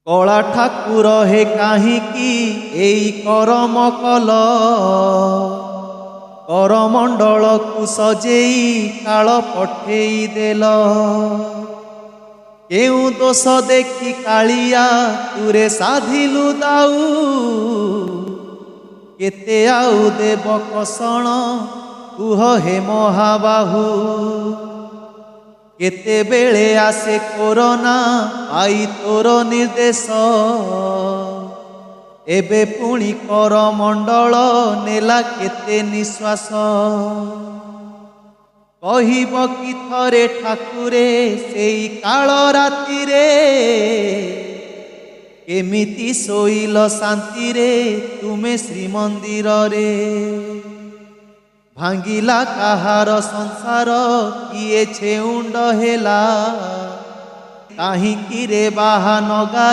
कला ठाकुर हे काहींकी एई करम कल करमंडल को सजेई काल पठेई देल केउ दोष देखी कालिया तुरे साधिलु दाऊ केते आउ देव कषण कुह हे महाबाहू केते बेले आसे कोरोना आई तोर निर्देश एबे पुणी करमंडल नेला केते निश्वास कहिब कि थरे ठाकुरे सेई काल राति रे केमिति सोइल शांति रे तुमे श्रीमंदिर रे भांगिला काहार संसार किए छेउंड हेला काहींकी रे बाहा नगार